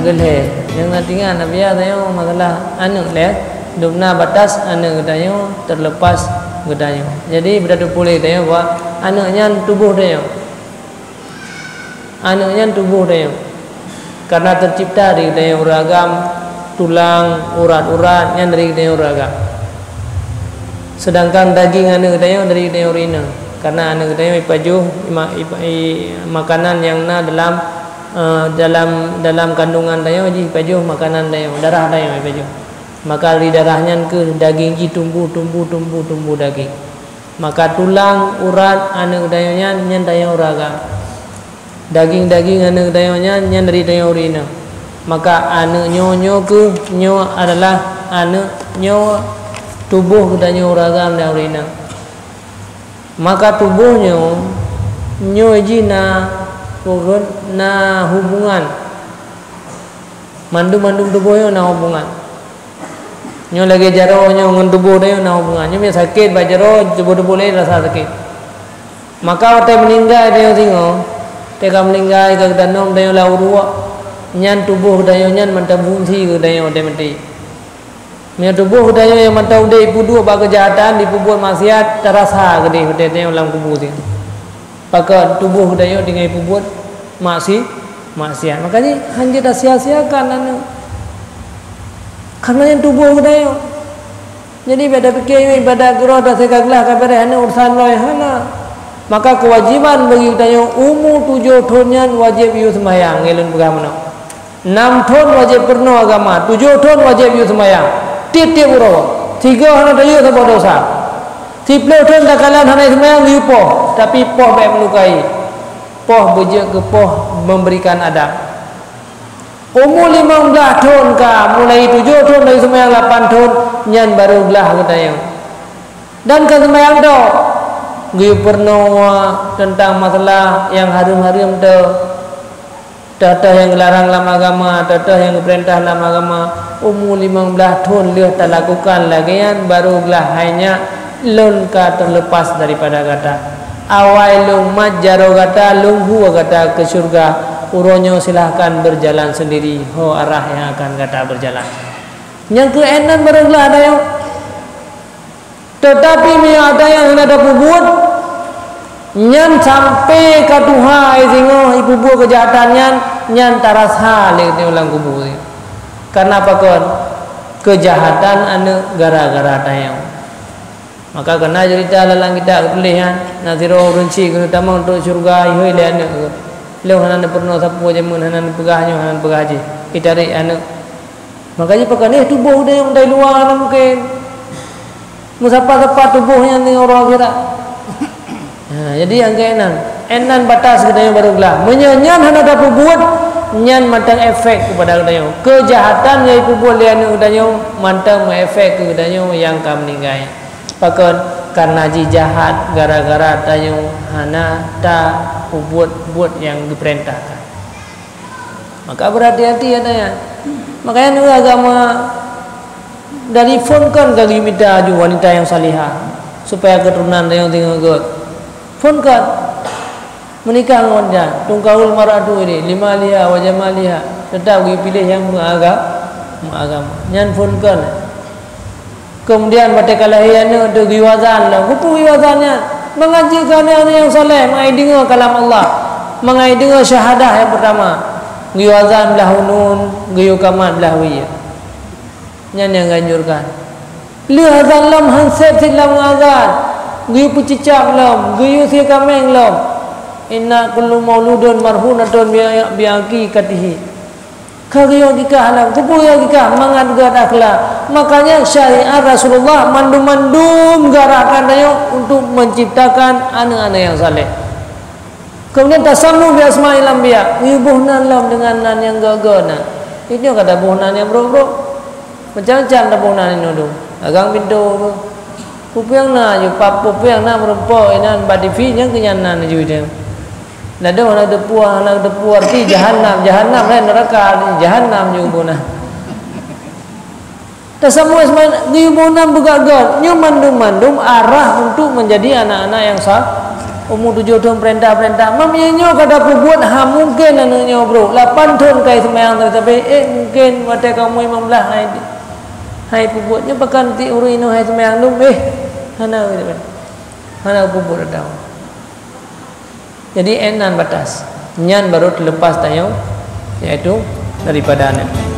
geleh jangan tinggal biar tayo masalah anu leh dubna batas anu tayo terlepas gedayo. Jadi berada boleh tayo buat anaknya tubuh tayo. Anaknya tubuh tayo. Karena tercipta dari tayo ragam tulang, urat-urat yang dari tayo ragam. Sedangkan daging anak tayo dari tayo rina. Karena anak tayo ipajuh makanan yang na dalam kandungan tayo ji ipajuh makanan tayo, darah tayo ipajuh. Maka di darahnya ke daging ji tumbuh daging. Maka tulang urat anak tayo nyan tayo ragam. Daging anak tayo nyan dari tayo rina. Maka anak nyo ke nyo adalah anak nyo tubuh tayo ragam dari rina. Maka tubuhnya nyo ji na hubungan mandum tubuhnya na hubungan nyo lagi jaro nyo ngan tubuh dia na hubungan nyo biasa sakit ba jaro tubuh boleh rasa sakit. Maka waktu meninggal dia tengok teka meninggal ke danom dia la urua nyan tubuh dia nyan mantap fungsi ke dia mati Mia tubuh budaya yang mantau dia ibu dua bagi kejahatan dipubuat maksiat terasa gede budaya dalam kubur dia. Maka tubuh budaya dengan ibu buat maksiat. Makanya hanya dah sia-siakan anu. Karena yang tubuh budaya. Jadi pada fikir ibadah gerak dah segaglah kepada hana urusan loy hana. Maka kewajiban bagi budaya umur 7 tahun wajib yu sembahyang ngelun bagaimana. 6 tahun wajib penuh agama, 7 tahun wajib yu sembahyang. Tiap-tiap urawa 3 hana dayu tak dosa 10 tahun tak kalah hana semayang liupoh tapi poh baik melukai poh bejek ke poh memberikan adab umur 15 tahun ka mulai 7 tahun dari semayang 8 tahun nyan baru belah ketayang dan ke semayang tu liu pernah tentang masalah yang harum-harum tu Tata yang larang dalam agama, tata yang perintah dalam agama, umur 15 tahun dia tak lakukan lagi yang baru belah hanya lun ka terlepas daripada kata awal lung mat jaro kata lunghu kata ke surga uronyo silahkan berjalan sendiri ho arah yang akan kata berjalan yang keenan baru belah ada yang tetapi ada yang ada bubut nyan sampai ke Tuhan izingo ibu buah kejahatannya nyan tarasa lek ni ulang kubur karena apa kon kejahatan anu gara-gara tayang maka kena cerita lalang kita pilihan naziro runci kena tamang untuk surga ihoi le anu leu hanan pernah sapu jamun hanan pegahnya hanan pegaji kita ri anu makanya pakane tubuh dia yang dari luar mungkin musapa-sapa tubuhnya ni orang kira. Jadi yang enan batas kita yang baru belah menyanyan hana dapat buat nyan mantang efek kepada kita kejahatan yang ibu buat lian kita mantang efek kita yang kami meninggal pakon karena jahat gara-gara tayo hana ta buat yang diperintahkan maka berhati-hati adanya makanya nu agama dari phone kan kagi minta wanita yang salihah supaya keturunan tayo tinggal good phone kan menikah dengan dia tungkaul maradu ini 5 liha wajah maliha tetap pilih yang mengagama nyan phone kan kemudian pada kalahiannya ada giwazan lah hukum giwazannya mengajikan yang soleh mengai dengar kalam Allah mengai dengar syahadah yang pertama giwazan belah hunun giyukamat belah wiyah nyan yang ganjurkan lihazan lam hansib silam mengazan giyu pucicap lam, giyu si kameng lam. Inna kullu mauludun marhunatun biaki katihi. Kagiyo gika lam, kupuyo gika mengad-gad akhlak. Makanya syariat Rasulullah mandum-mandum garakan dayo untuk menciptakan anak-anak yang saleh. Kemudian tasamu bi asma'il anbiya, ngibuhnan lam dengan nan yang gagana. Ini kata buhnan yang bro. Macam-macam dah buhnan ini dulu. Agang pintu pupiang na yu pap pupiang na merempo inan badifi nya kenyanan ju dia nado na depu arti jahanam lain neraka jahanam ju buna tasamu asman di buna begagal nyu mandum arah untuk menjadi anak-anak umur 7 tahun perintah mamanya kada pu buat mungkin anaknya bro 8 tahun kai semayang tapi mungkin mata kamu 15 hai pu buatnya bahkan ti urino hai semayang lu hana gitu kan hana pu buat datang jadi enan batas nyan baru terlepas tayo yaitu daripada anak